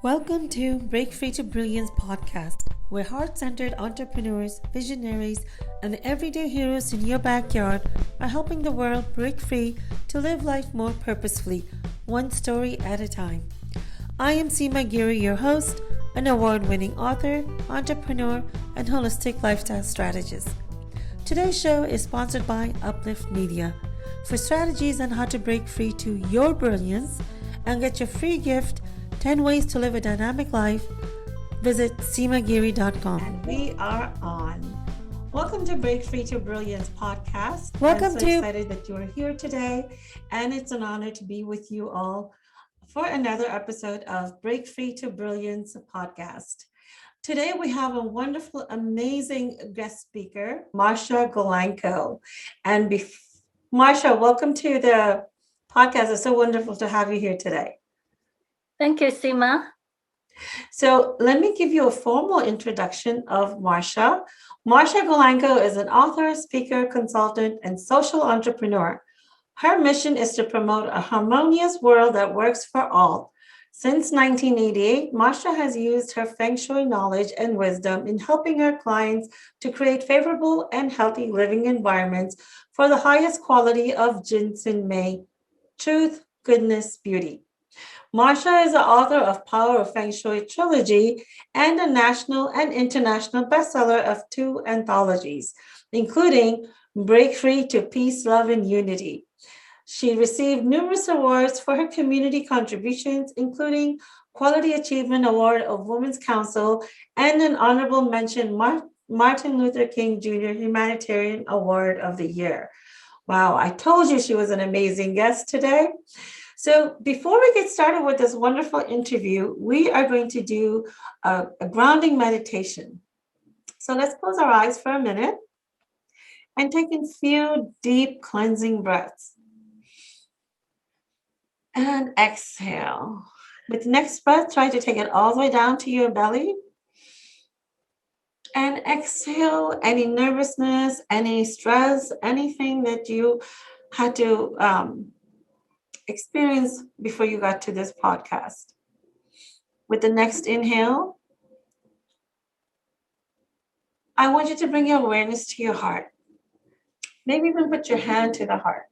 Welcome to Break Free to Brilliance podcast, where heart-centered entrepreneurs, visionaries, and the everyday heroes in your backyard are helping the world break free to live life more purposefully, one story at a time. I am Ginsiinmei, your host, an award-winning author, entrepreneur, and holistic lifestyle strategist. Today's show is sponsored by Uplift Media. For strategies on how to break free to your brilliance and get your free gift, 10 ways to live a dynamic life, visit ginsiinmei.com. And we are on. Welcome to Break Free to Brilliance podcast. I'm so excited that you are here today, and it's an honor to be with you all for another episode of Break Free to Brilliance podcast. Today we have a wonderful, amazing guest speaker, Marsha Golangco. And Marsha, welcome to the podcast. It's so wonderful to have you here today. Thank you, Sima. So let me give you a formal introduction of Marsha. Marsha Golangco is an author, speaker, consultant, and social entrepreneur. Her mission is to promote a harmonious world that works for all. Since 1988, Marsha has used her Feng Shui knowledge and wisdom in helping her clients to create favorable and healthy living environments for the highest quality of Ginsiinmei TruthGoodnessBeauty. Marsha is the author of Piwer of Feng Shui Trilogy and a national and international bestseller of 2 anthologies, including Break Free to Peace, Love, and Unity. She received numerous awards for her community contributions, including Quality Achievement Award of Women's Council and an honorable mention Martin Luther King Jr. Humanitarian Award of the Year. Wow, I told you she was an amazing guest today. So before we get started with this wonderful interview, we are going to do a grounding meditation. So let's close our eyes for a minute and take a few deep cleansing breaths. And exhale. With the next breath, try to take it all the way down to your belly. And exhale any nervousness, any stress, anything that you had to experience before you got to this podcast. With the next inhale, I want you to bring your awareness to your heart. Maybe even put your hand to the heart.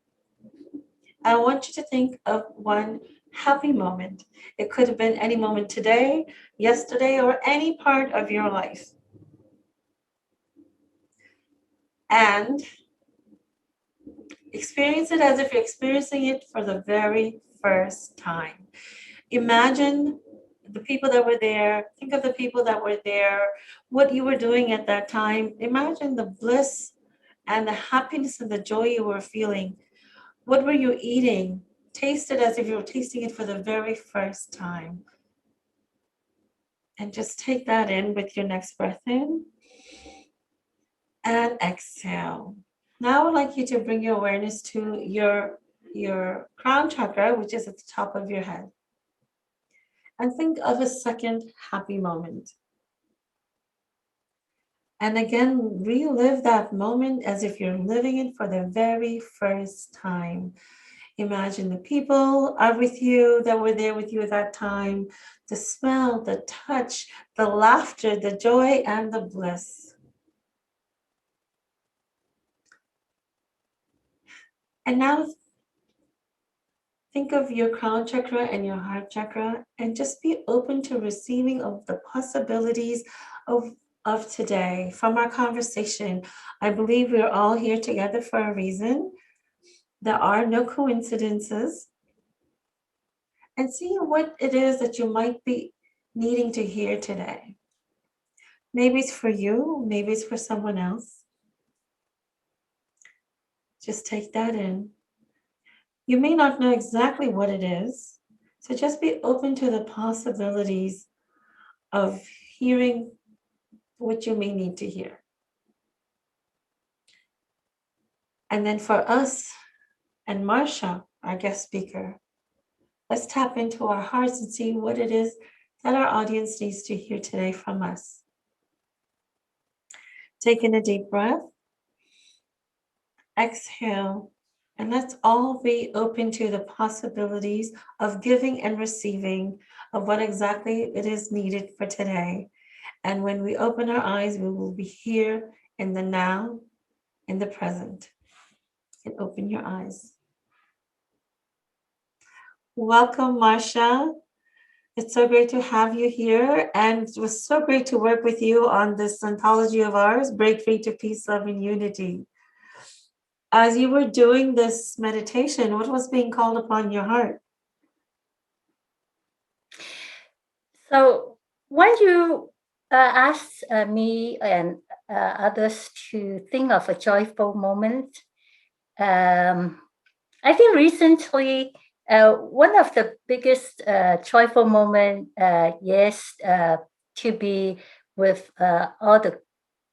I want you to think of one happy moment. It could have been any moment today, yesterday, or any part of your life. And experience it as if you're experiencing it for the very first time. Imagine the people that were there. Think of the people that were there, what you were doing at that time. Imagine the bliss and the happiness and the joy you were feeling. What were you eating? Taste it as if you were tasting it for the very first time. And just take that in with your next breath in. And exhale. Now I would like you to bring your awareness to your crown chakra, which is at the top of your head. And think of a second happy moment. And again, relive that moment as if you're living it for the very first time. Imagine the people are with you, that were there with you at that time, the smell, the touch, the laughter, the joy, and the bliss. And now think of your crown chakra and your heart chakra and just be open to receiving of the possibilities of today from our conversation. I believe we're all here together for a reason. There are no coincidences. And see what it is that you might be needing to hear today. Maybe it's for you, maybe it's for someone else. Just take that in. You may not know exactly what it is, so just be open to the possibilities of hearing what you may need to hear. And then for us and Marsha, our guest speaker, let's tap into our hearts and see what it is that our audience needs to hear today from us. Take in a deep breath. Exhale. And let's all be open to the possibilities of giving and receiving of what exactly it is needed for today. And when we open our eyes, we will be here in the now, in the present. And open your eyes. Welcome, Marsha. It's so great to have you here. And it was so great to work with you on this anthology of ours, Break Free to Peace, Love, and Unity. As you were doing this meditation, what was being called upon your heart? So when you asked me and others to think of a joyful moment, I think recently one of the biggest joyful moment is to be with all the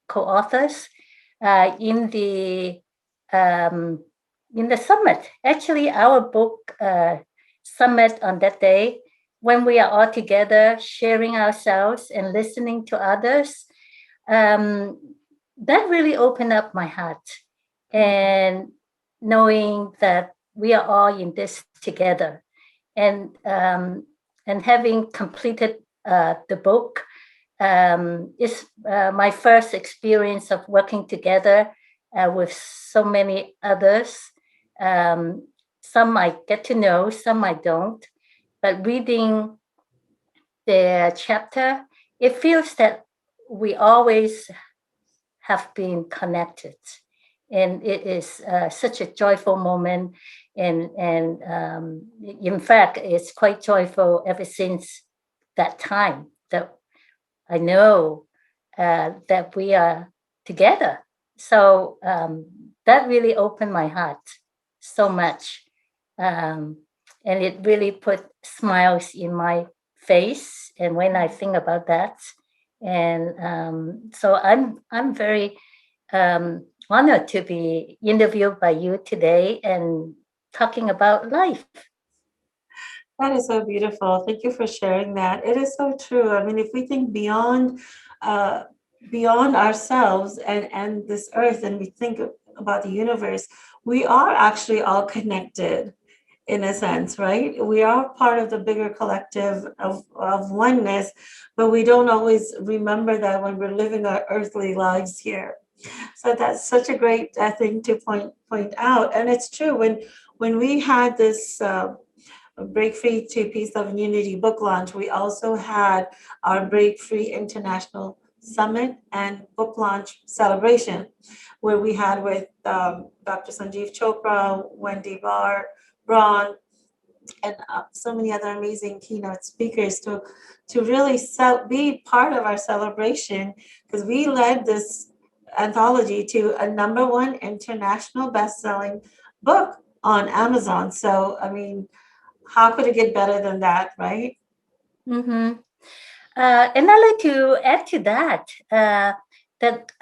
co-authors in the summit. Actually, our book summit on that day, when we are all together sharing ourselves and listening to others, that really opened up my heart. And knowing that we are all in this together, and having completed the book, is my first experience of working together with so many others. Some I get to know, some I don't. But reading the chapter, it feels that we always have been connected. And it is such a joyful moment. And in fact, it's quite joyful ever since that time that I know that we are together. So that really opened my heart so much. And it really put smiles in my face. And when I think about that, and so I'm very honored to be interviewed by you today and talking about life. That is so beautiful. Thank you for sharing that. It is so true. I mean, if we think uh, beyond ourselves and this earth, and we think about the universe, we are actually all connected in a sense, right? We are part of the bigger collective of oneness, but we don't always remember that when we're living our earthly lives here. So that's such a great thing to point out, and it's true. When we had this Break Free to Peace, Love, and Unity book launch, we also had our Break Free International Summit and book launch celebration, where we had with Dr. Sanjeev Chopra, Wendy Braun, and so many other amazing keynote speakers to really be part of our celebration, because we led this anthology to a #1 international best-selling book on Amazon. So, I mean, how could it get better than that, right? Mm-hmm. And I'd like to add to that that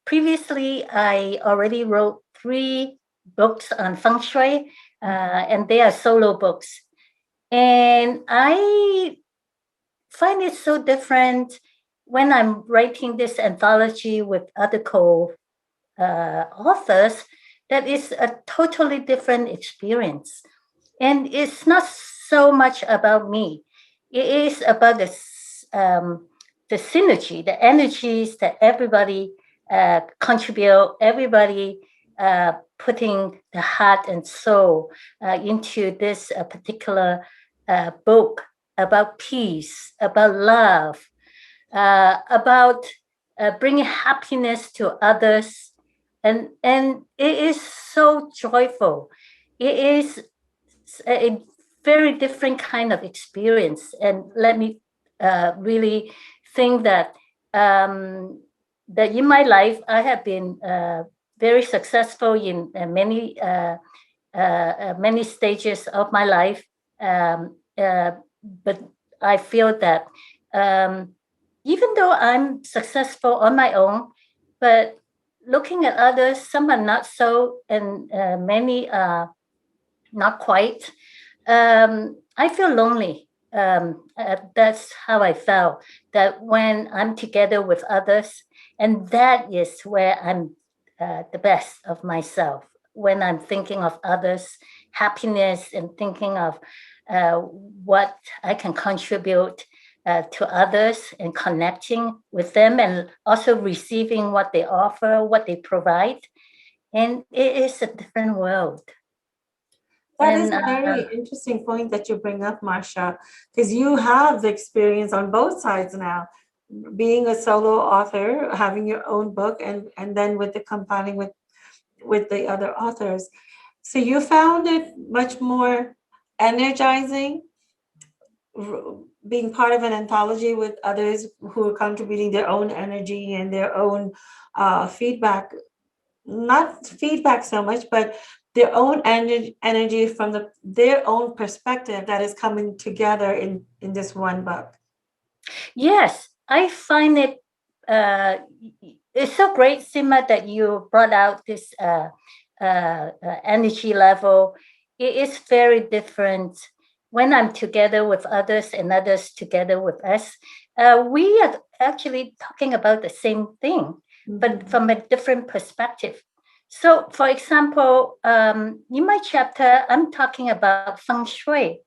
previously I already wrote 3 books on Feng Shui, and they are solo books. And I find it so different when I'm writing this anthology with other authors, that is a totally different experience. And it's not so much about me. It is about the synergy, the energies that everybody contribute, everybody putting the heart and soul into this particular book about peace, about love, about bringing happiness to others. And it is so joyful. It is a very different kind of experience. And let me really think that that in my life I have been very successful in many stages of my life, but I feel that even though I'm successful on my own, but looking at others, some are not so, and many are not quite. I feel lonely. That's how I felt, that when I'm together with others, and that is where I'm the best of myself. when I'm thinking of others' happiness and thinking of what I can contribute to others and connecting with them and also receiving what they offer, what they provide. And it is a different world. That is a very interesting point that you bring up, Marsha, because you have the experience on both sides now, being a solo author, having your own book, and then with the compiling with the other authors. So you found it much more energizing being part of an anthology with others who are contributing their own energy and their own feedback, not feedback so much, but their own energy from their own perspective that is coming together in this one book. Yes, I find it it's so great, Sima, that you brought out this energy level. It is very different when I'm together with others and others together with us. We are actually talking about the same thing, but from a different perspective. So, for example, in my chapter, I'm talking about Feng Shui.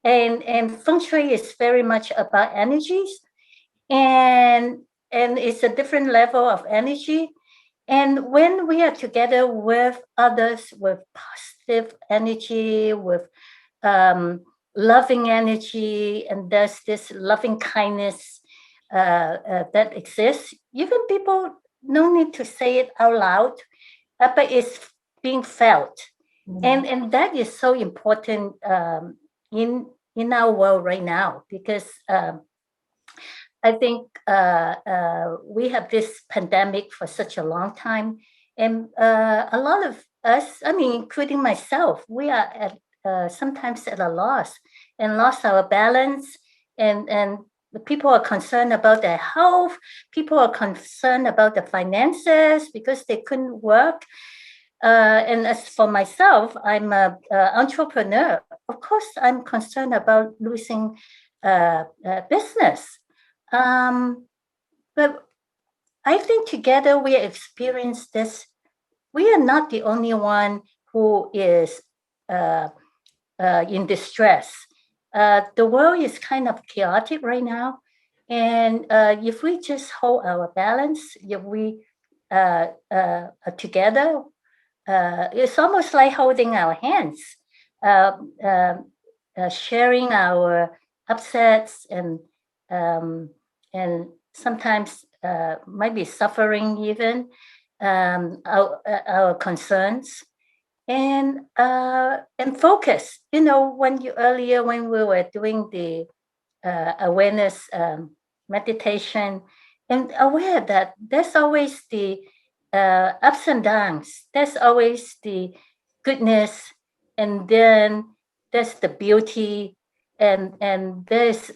And Feng Shui is very much about energies, and it's a different level of energy. And when we are together with others with positive energy, with loving energy, and there's this loving kindness that exists, even people no need to say it out loud, but it's being felt. And that is so important in our world right now, because I think we have this pandemic for such a long time, and a lot of us, I mean, including myself, we are at sometimes at a loss and lost our balance, and the people are concerned about their health. People are concerned about the finances because they couldn't work. And as for myself, I'm an entrepreneur. Of course, I'm concerned about losing business. But I think together we experience this. We are not the only one who is in distress. The world is kind of chaotic right now. And if we just hold our balance, if we are together, it's almost like holding our hands, sharing our upsets and sometimes might be suffering even, our concerns, and focus. You know, when we were doing the awareness meditation, and aware that there's always the ups and downs, there's always the goodness, and then there's the beauty, and there's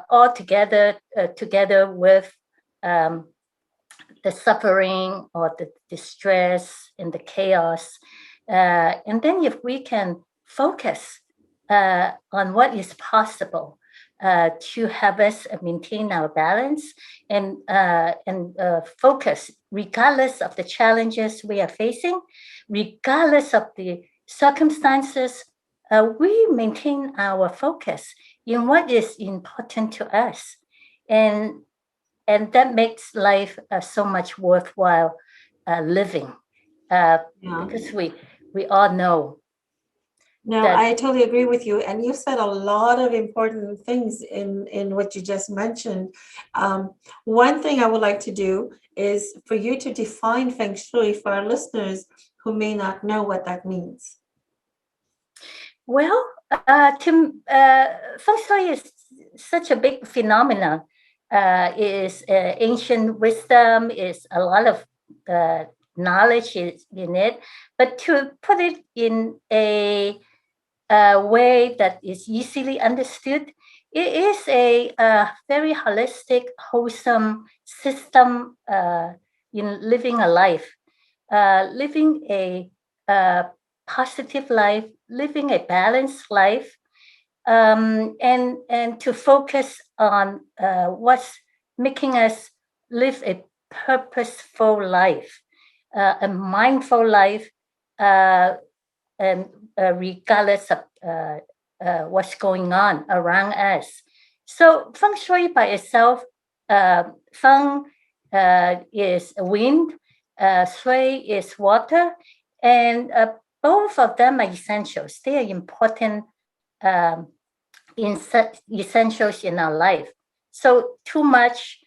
all together together with the suffering or the distress and the chaos. And then if we can focus on what is possible to have us maintain our balance and focus, regardless of the challenges we are facing, regardless of the circumstances, we maintain our focus in what is important to us. And that makes life so much worthwhile living, because we all know. No, I totally agree with you. And you said a lot of important things in what you just mentioned. One thing I would like to do is for you to define Feng Shui for our listeners who may not know what that means. Well, Feng Shui is such a big phenomenon. Is ancient wisdom, is a lot of knowledge in it. But to put it in a way that is easily understood, it is a very holistic, wholesome system in living a life, living a positive life, living a balanced life, and to focus on what's making us live a purposeful life, a mindful life, and regardless of what's going on around us. So Feng Shui by itself, Feng is wind, Shui is water, and both of them are essentials. They are important essentials in our life. So too much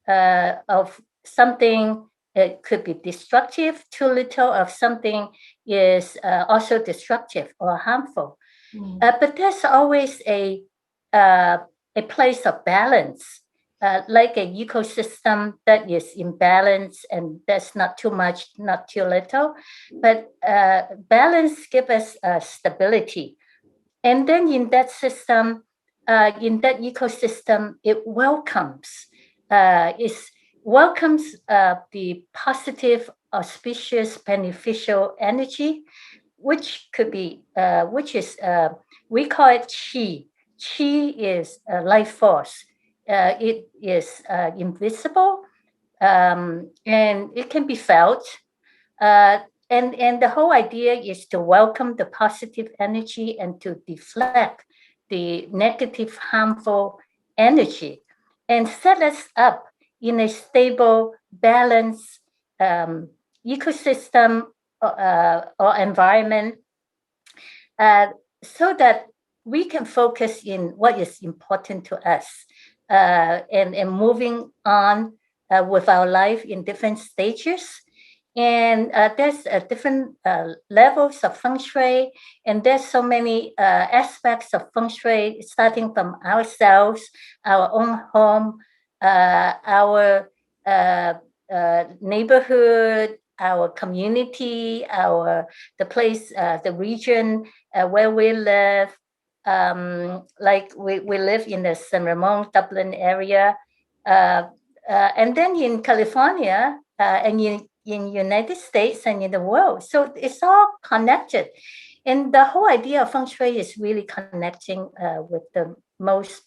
of something, it could be destructive. Too little of something is also destructive or harmful. But there's always a place of balance, like an ecosystem that is in balance, and that's not too much, not too little. But balance gives us stability. And then in that system, in that ecosystem, it welcomes, the positive, auspicious, beneficial energy, which could be, which is, we call it qi. Qi is life force. It is invisible, and it can be felt. And the whole idea is to welcome the positive energy and to deflect the negative, harmful energy, and set us up in a stable, balanced ecosystem or environment, so that we can focus in what is important to us, and moving on with our life in different stages. And there's different levels of feng shui, and there's so many aspects of feng shui, starting from ourselves, our own home, our neighborhood, our community, the place, the region where we live. Like we live in the San Ramon, Dublin area, and then in California, and in United States and in the world. So it's all connected. And the whole idea of feng shui is really connecting with the most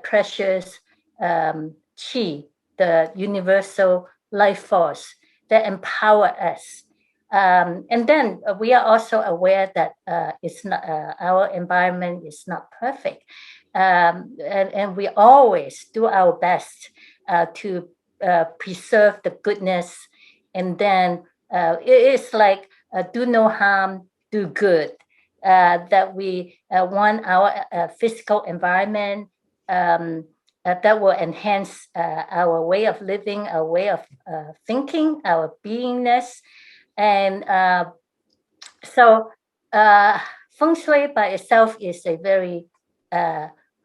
precious qi, the universal life force that empower us. And then we are also aware that it's not, our environment is not perfect. And we always do our best to preserve the goodness. And then it is like do no harm, do good. That we want our physical environment that will enhance our way of living, our way of thinking, our beingness. And so feng shui by itself is a very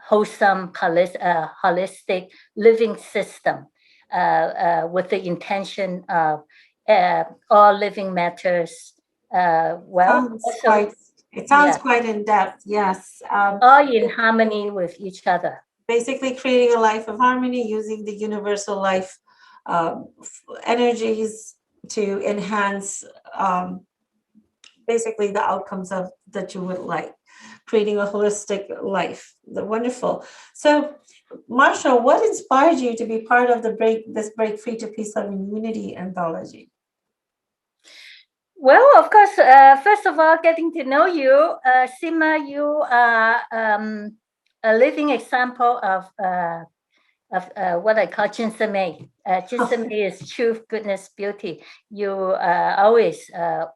wholesome, holistic living system with the intention of all living matters. It sounds quite in depth, yes. All in harmony with each other. Basically creating a life of harmony using the universal life energies to enhance basically the outcomes of that you would like, creating a holistic life. Wonderful. So Marsha, what inspired you to be part of this Break Free to Peace, Love, and Unity anthology? Well, of course, first of all, getting to know you, Sima, you are a living example of what I call Ginsiinmei. Ginsiinmei is truth, goodness, beauty. You always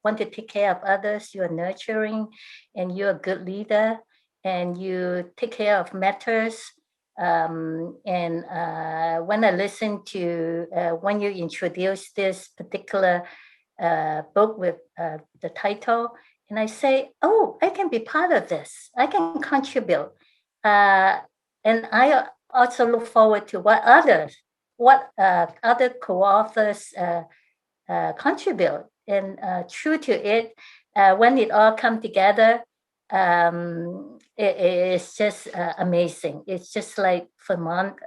want to take care of others. You are nurturing, and you're a good leader, and you take care of matters. And when I listen to when you introduce this particular book with the title, and I say, oh, I can be part of this. I can contribute. And I also look forward to what other co-authors contribute. And true to it, when it all come together, it's just amazing. It's just like phenomenal.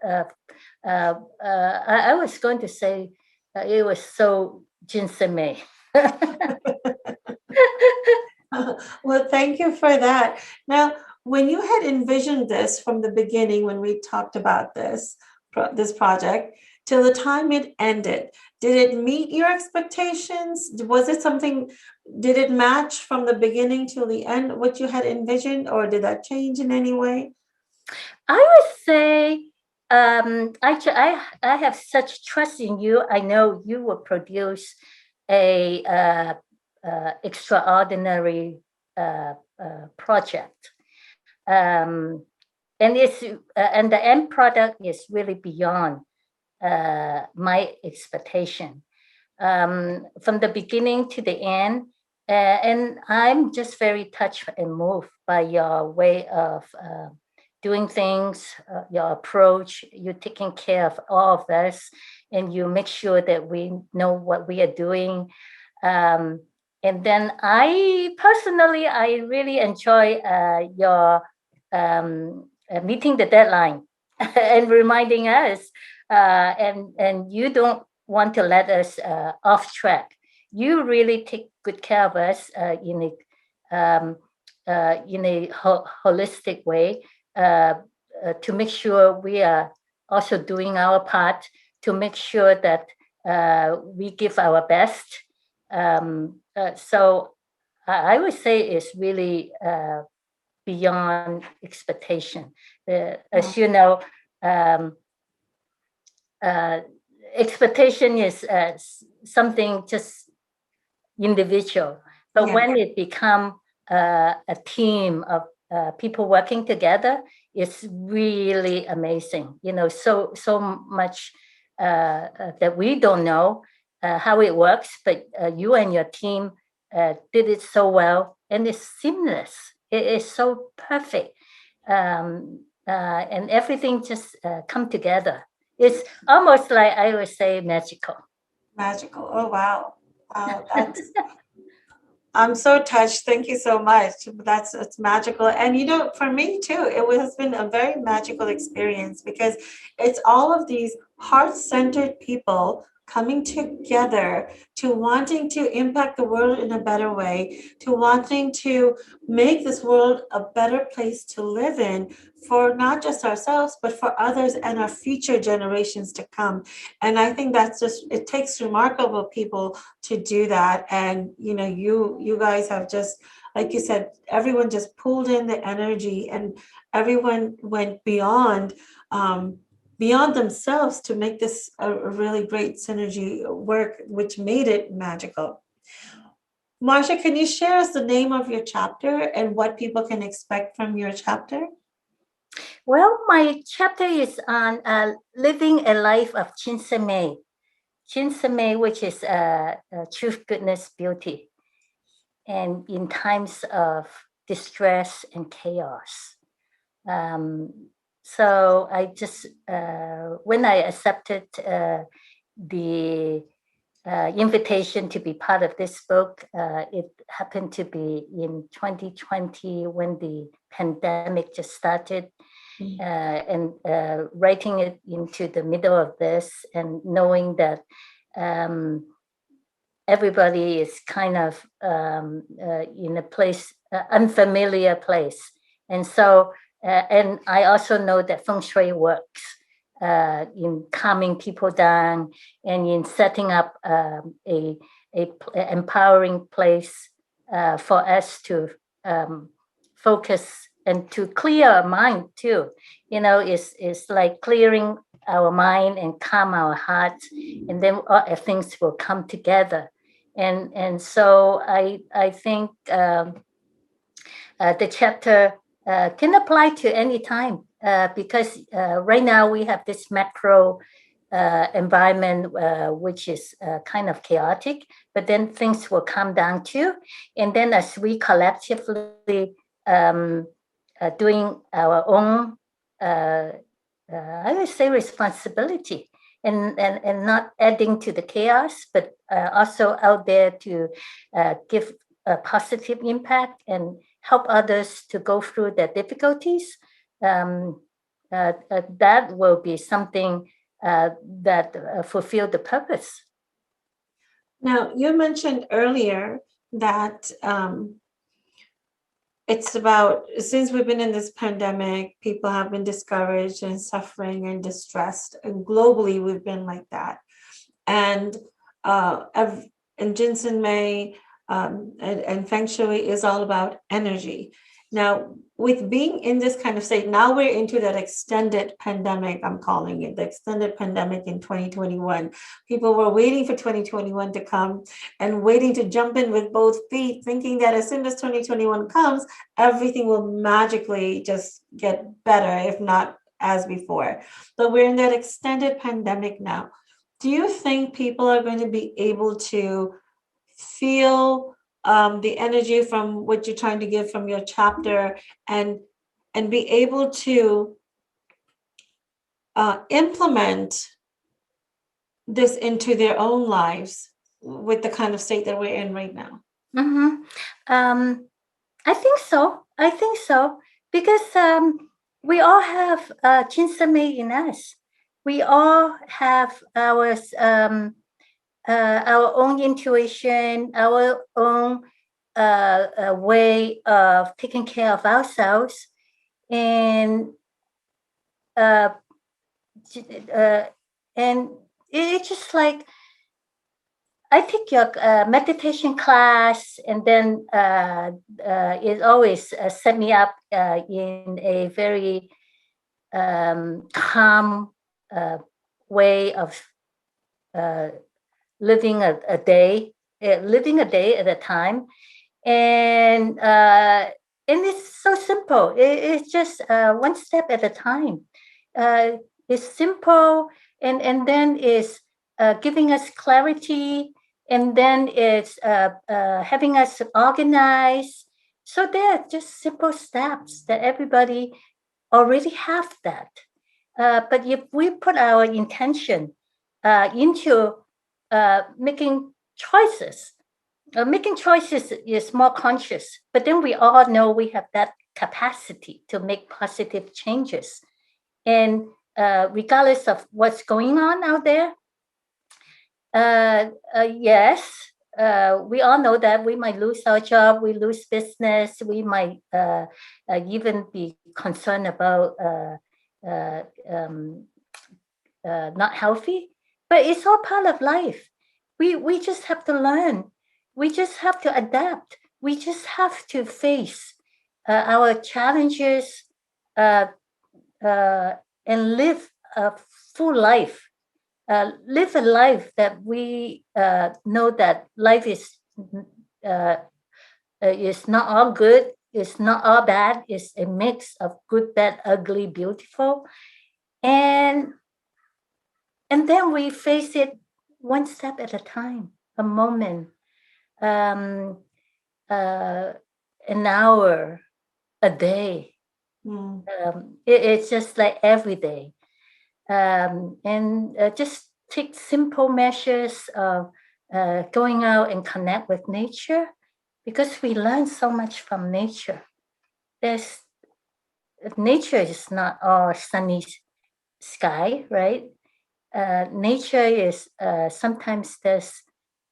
I was going to say it was so Ginsiinmei. Well, thank you for that. Now, when you had envisioned this from the beginning, when we talked about this, this project till the time it ended. Did it meet your expectations? Was it something, did it match from the beginning till the end what you had envisioned, or did that change in any way? I would say, actually, I have such trust in you. I know you will produce a extraordinary project, and and the end product is really beyond my expectation. From the beginning to the end, and I'm just very touched and moved by your way of doing things, your approach. You're taking care of all of us, and you make sure that we know what we are doing. And then I personally, I really enjoy your meeting the deadline and reminding us, and you don't want to let us off track. You really take good care of us in a holistic way, to make sure we are also doing our part, to make sure that we give our best. So I would say it's really beyond expectation. As you know, um, expectation is something just individual, but when it become a team of people working together, it's really amazing. So much that we don't know how it works, but you and your team did it so well, and it's seamless. It is so perfect, and everything just come together. It's almost like, I would say, magical. Magical. Oh, wow. Wow, that's I'm so touched. Thank you so much. It's magical. And for me too, has been a very magical experience because it's all of these heart-centered people coming together to wanting to impact the world in a better way, to wanting to make this world a better place to live in for not just ourselves, but for others and our future generations to come. And I think it takes remarkable people to do that. And you guys have just, like you said, everyone just pulled in the energy, and everyone went beyond themselves to make this a really great synergy work, which made it magical. Marsha, can you share us the name of your chapter and what people can expect from your chapter? Well, my chapter is on living a life of Ginsiinmei. Ginsiinmei, which is truth, goodness, beauty, and in times of distress and chaos. So I just, when I accepted the invitation to be part of this book, it happened to be in 2020 when the pandemic just started. And writing it into the middle of this, and knowing that everybody is kind of in a place, unfamiliar place. And so, and I also know that Feng Shui works in calming people down and in setting up a empowering place for us to focus and to clear our mind too. It's like clearing our mind and calm our heart, and then things will come together. And so I think the chapter can apply to any time, because right now we have this macro environment which is kind of chaotic, but then things will calm down too. And then as we collectively doing our own, I would say, responsibility, and not adding to the chaos, but also out there to give a positive impact and help others to go through their difficulties. That will be something that fulfill the purpose. Now, you mentioned earlier that it's about, since we've been in this pandemic, people have been discouraged and suffering and distressed, and globally we've been like that. And and Ginsiinmei and Feng Shui is all about energy. Now, with being in this kind of state, now we're into that extended pandemic, I'm calling it the extended pandemic in 2021. People were waiting for 2021 to come and waiting to jump in with both feet, thinking that as soon as 2021 comes, everything will magically just get better, if not as before. But we're in that extended pandemic now. Do you think people are going to be able to feel the energy from what you're trying to give from your chapter, and be able to implement this into their own lives with the kind of state that we're in right now? Mm-hmm. I think so. Because we all have Ginsiinmei in us. We all have our own intuition, our own way of taking care of ourselves, and uh, and it's just like I take your meditation class, and then it always set me up in a very calm way of living a day, living a day at a time, and it's so simple. It's just one step at a time. It's simple, and then it's giving us clarity, and then it's having us organize. So they're just simple steps that everybody already have that. But if we put our intention into making choices, making choices is more conscious. But then we all know we have that capacity to make positive changes. And regardless of what's going on out there, yes, we all know that we might lose our job, we lose business, we might even be concerned about not healthy, but it's all part of life. We just have to learn. We just have to adapt. We just have to face our challenges and live a full life. Live a life that we know that life is not all good, it's not all bad, it's a mix of good, bad, ugly, beautiful. And then we face it one step at a time, a moment, an hour, a day. It's just like every day. And just take simple measures of going out and connect with nature, because we learn so much from nature. Nature is not all sunny sky, right? Nature is sometimes there's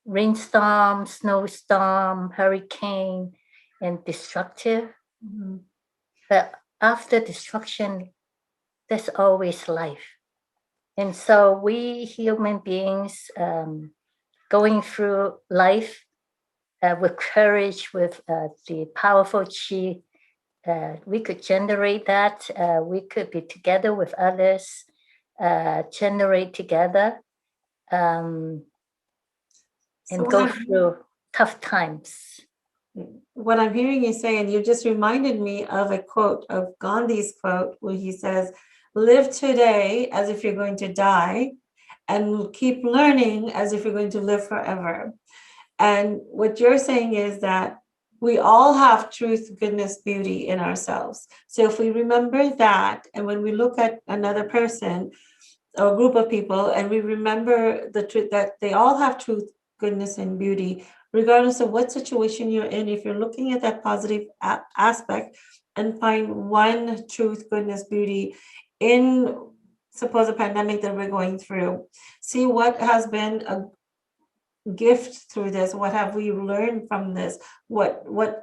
rainstorm, snowstorm, hurricane, and destructive. Mm-hmm. But after destruction, there's always life. And so we human beings going through life with courage, with the powerful chi, we could generate that. We could be together with others, generate together, and go through tough times. What I'm hearing you say, and you just reminded me of a quote, of Gandhi's quote, where he says, live today as if you're going to die, and keep learning as if you're going to live forever. And what you're saying is that we all have truth, goodness, beauty in ourselves. So if we remember that, and when we look at another person or a group of people, and we remember the truth that they all have truth, goodness, and beauty, regardless of what situation you're in, if you're looking at that positive aspect and find one truth, goodness, beauty in, suppose, a pandemic that we're going through, see what has been a gift through this, what have we learned from this,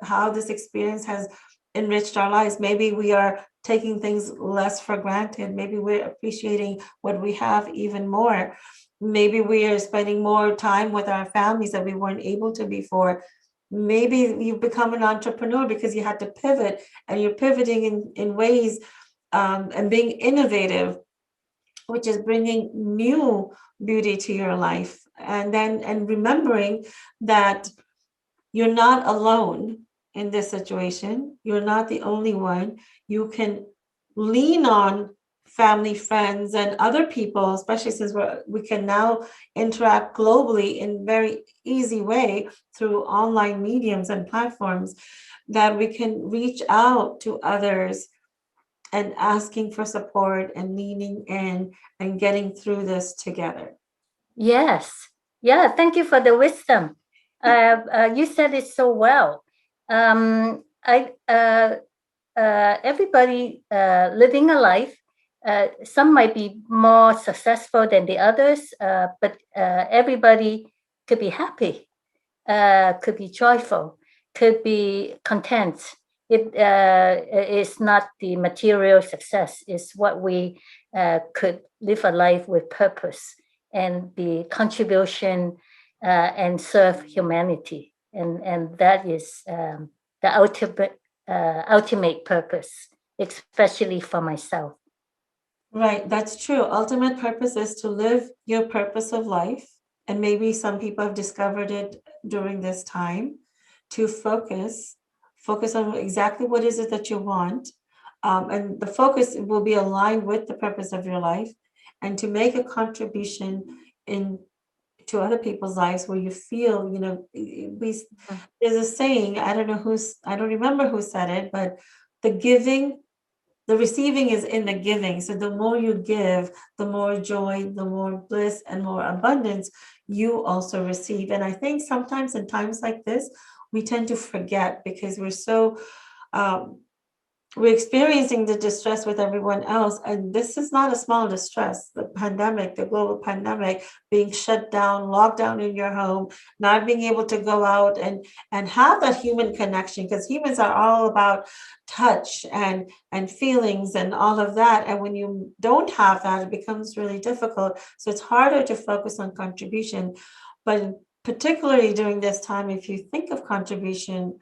how this experience has enriched our lives. Maybe we are taking things less for granted. Maybe we're appreciating what we have even more. Maybe we are spending more time with our families that we weren't able to before. Maybe you've become an entrepreneur because you had to pivot, and you're pivoting in ways and being innovative, which is bringing new beauty to your life. And remembering that you're not alone in this situation. You're not the only one. You can lean on family, friends, and other people, especially since we can now interact globally in very easy way through online mediums and platforms, that we can reach out to others and asking for support and leaning in and getting through this together. Yes. Yeah. Thank you for the wisdom. You said it so well. Everybody living a life. Some might be more successful than the others, but everybody could be happy, could be joyful, could be content. It is not the material success. It's what we could live a life with purpose and the contribution and serve humanity. And that is the ultimate purpose, especially for myself. Right, that's true. Ultimate purpose is to live your purpose of life. And maybe some people have discovered it during this time, to focus on exactly what is it that you want. And the focus will be aligned with the purpose of your life, and to make a contribution in to other people's lives where you feel, there's a saying, I don't remember who said it, but the receiving is in the giving. So the more you give, the more joy, the more bliss, and more abundance you also receive. And I think sometimes in times like this, we tend to forget, because um, we're experiencing the distress with everyone else. And this is not a small distress. The pandemic, the global pandemic, being shut down, locked down in your home, not being able to go out and have that human connection, because humans are all about touch and feelings and all of that. And when you don't have that, it becomes really difficult. So it's harder to focus on contribution. But particularly during this time, if you think of contribution,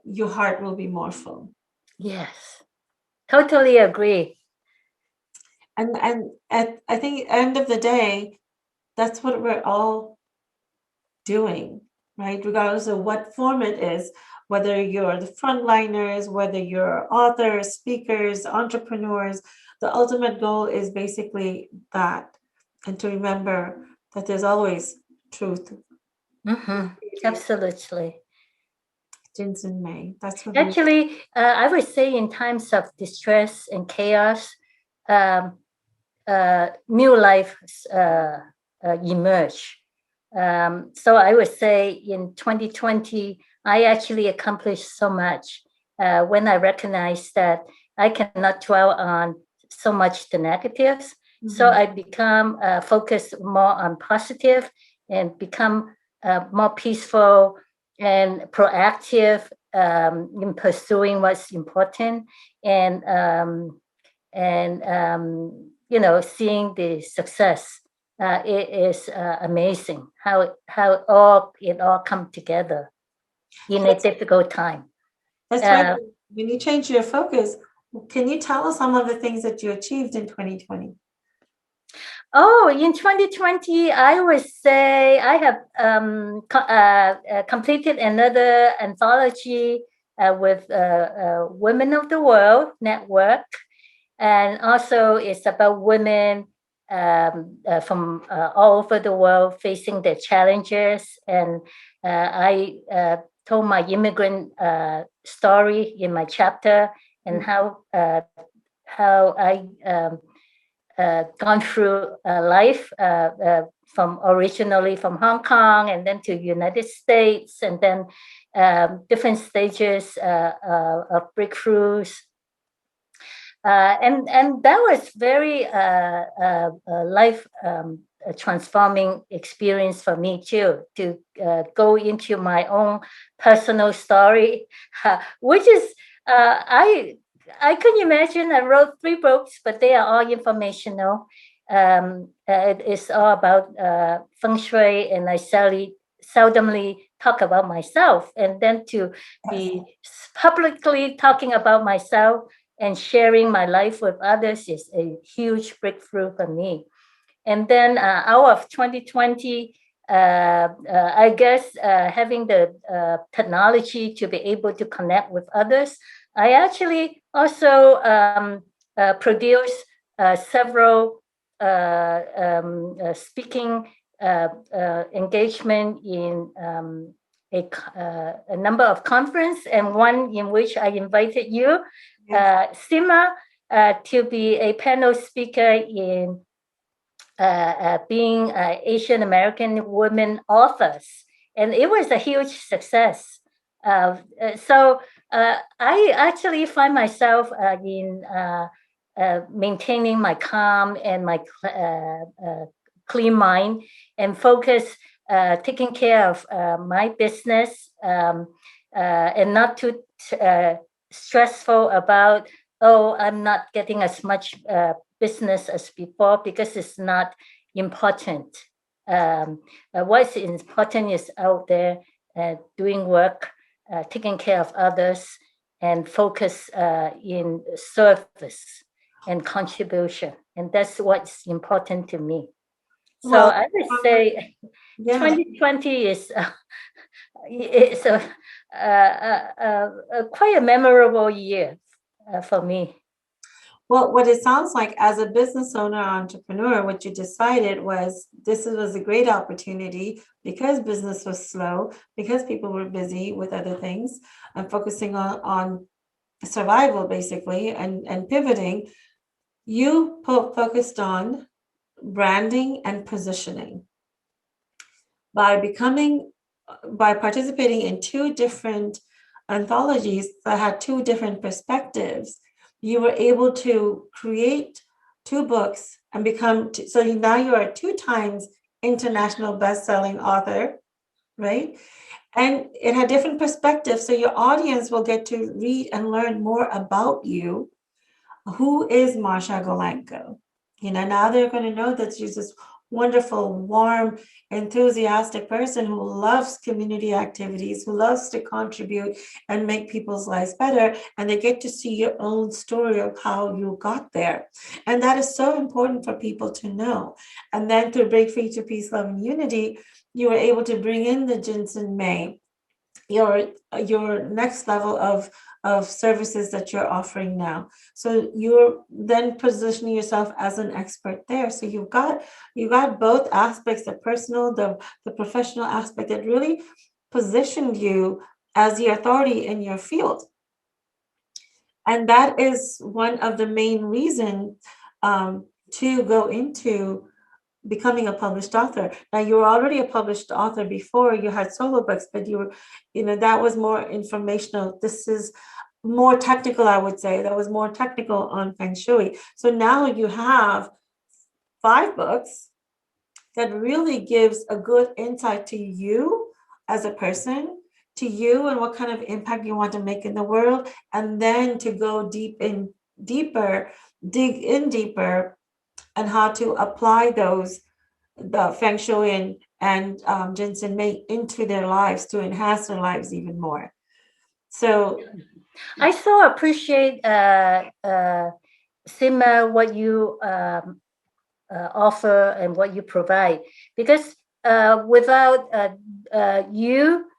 your heart will be more full. Yes, totally agree. And I think end of the day, that's what we're all doing, right? Regardless of what form it is, whether you're the frontliners, whether you're authors, speakers, entrepreneurs, the ultimate goal is basically that. And to remember that there's always truth. Absolutely. Ginsiinmei. That's what we Actually, I would say in times of distress and chaos, new life emerge. So I would say in 2020, I actually accomplished so much when I recognized that I cannot dwell on so much the negatives. So I become focused more on positive and become more peaceful and proactive in pursuing what's important, and seeing the success. It is amazing how it all come together in a difficult time. That's right. When you change your focus, can you tell us some of the things that you achieved in 2020? Oh, in 2020, I would say I have completed another anthology with Women of the World Network. And also it's about women from all over the world facing their challenges. And I told my immigrant story in my chapter, and how I gone through life from originally from Hong Kong, and then to United States, and then different stages of breakthroughs. And that was very life transforming experience for me too, to go into my own personal story, which is I couldn't imagine. I wrote 3 books, but they are all informational. It is all about Feng Shui, and I seldomly talk about myself. And then to be publicly talking about myself and sharing my life with others is a huge breakthrough for me. And then out of 2020, I guess having the technology to be able to connect with others, I actually also produce several speaking engagement in a number of conference, and one in which I invited you, Sima, to be a panel speaker in being Asian American women authors, and it was a huge success. So I actually find myself in maintaining my calm and my clean mind and focus, taking care of my business, and not too stressful about, oh, I'm not getting as much business as before, because it's not important. What's important is out there doing work, taking care of others, and focus in service and contribution. And that's what's important to me. So Well, I would say yeah. 2020 is it's quite a memorable year for me. Well, what it sounds like, as a business owner, entrepreneur, what you decided was this was a great opportunity because business was slow, because people were busy with other things and focusing on survival, basically, and pivoting. You focused on branding and positioning by participating in 2 different anthologies that had 2 different perspectives. You were able to create 2 books and so now you are 2 times international best-selling author, right? And it had different perspectives, so your audience will get to read and learn more about you. Who is Marsha Golangco? Now they're going to know that she's this wonderful, warm, enthusiastic person who loves community activities, who loves to contribute and make people's lives better. And they get to see your own story of how you got there. And that is so important for people to know. And then through Break Free to Peace, Love, and Unity, you were able to bring in the Ginsiinmei, your next level of services that you're offering now. So you're then positioning yourself as an expert there. So you got both aspects, the personal, the professional aspect, that really positioned you as the authority in your field. And that is one of the main reasons to go into becoming a published author. Now, you were already a published author before. You had solo books, but that was more informational. This is more technical, I would say. That was more technical on Feng Shui. So now you have 5 books that really gives a good insight to you as a person, to you and what kind of impact you want to make in the world, and then to go dig in deeper, and how to apply the Feng Shui and Ginsiinmei into their lives to enhance their lives even more. So I so appreciate Sima, what you offer and what you provide, because without you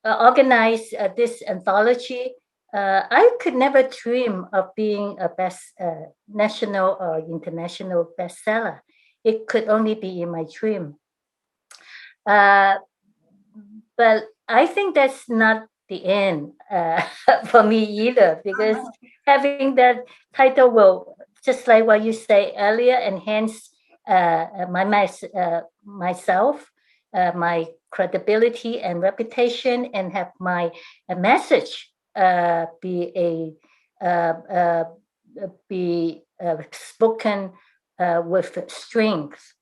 organize this anthology, I could never dream of being a national or international bestseller. It could only be in my dream. But I think that's not the end for me either, because having that title will, just like what you say earlier, enhance myself, my credibility and reputation, and have my message be spoken with strength,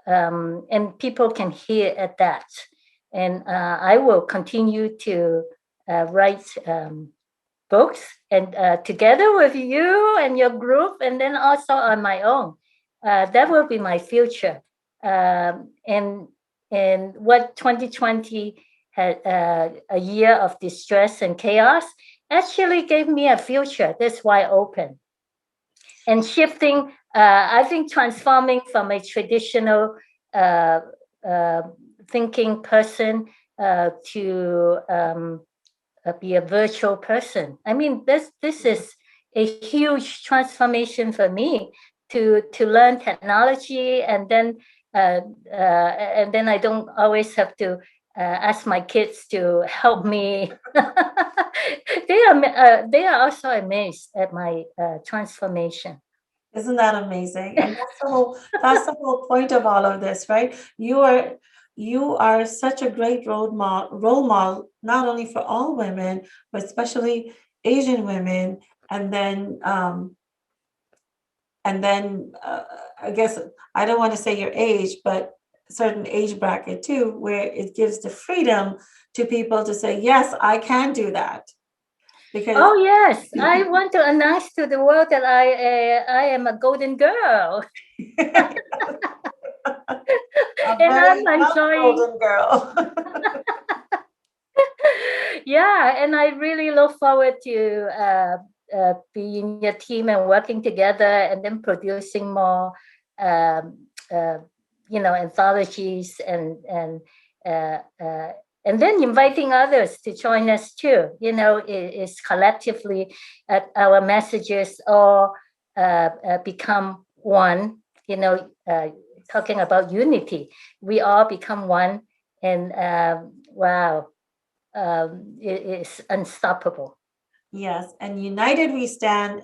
and people can hear at that. And I will continue to write books, and together with you and your group, and then also on my own. That will be my future. And what 2020 had, a year of distress and chaos, actually gave me a future that's wide open. And shifting, I think transforming from a traditional thinking person to be a virtual person. I mean, this is a huge transformation for me to learn technology, and then I don't always have to ask my kids to help me. They are also amazed at my transformation. Isn't that amazing? And that's the whole point of all of this, right? You are such a great role model, not only for all women, but especially Asian women. And then I guess I don't want to say your age, but certain age bracket too, where it gives the freedom to people to say, yes, I can do that. Because oh yes, I want to announce to the world that I am a golden girl. And I'm enjoying golden girl. Yeah, and I really look forward to be in your team and working together, and then producing more, anthologies, and then inviting others to join us too. Is collectively our messages all become one. Talking about unity, we all become one, and wow. It is unstoppable. Yes, and united we stand,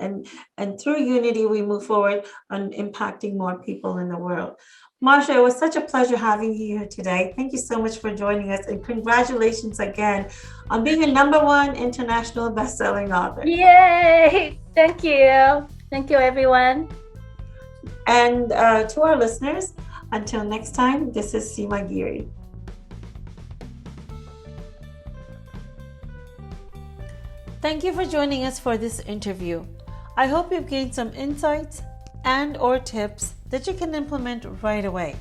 and through unity we move forward on impacting more people in the world. Marsha, it was such a pleasure having you here today. Thank you so much for joining us, and congratulations again on being a #1 international best-selling author. Yay! Thank you. Thank you, everyone. And to our listeners, until next time, this is Seema Giri. Thank you for joining us for this interview. I hope you've gained some insights and/or tips that you can implement right away.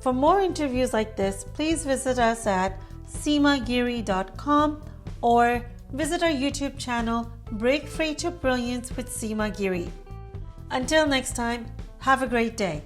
For more interviews like this, please visit us at seemagiri.com or visit our YouTube channel, Break Free to Brilliance with Seema Giri. Until next time, have a great day.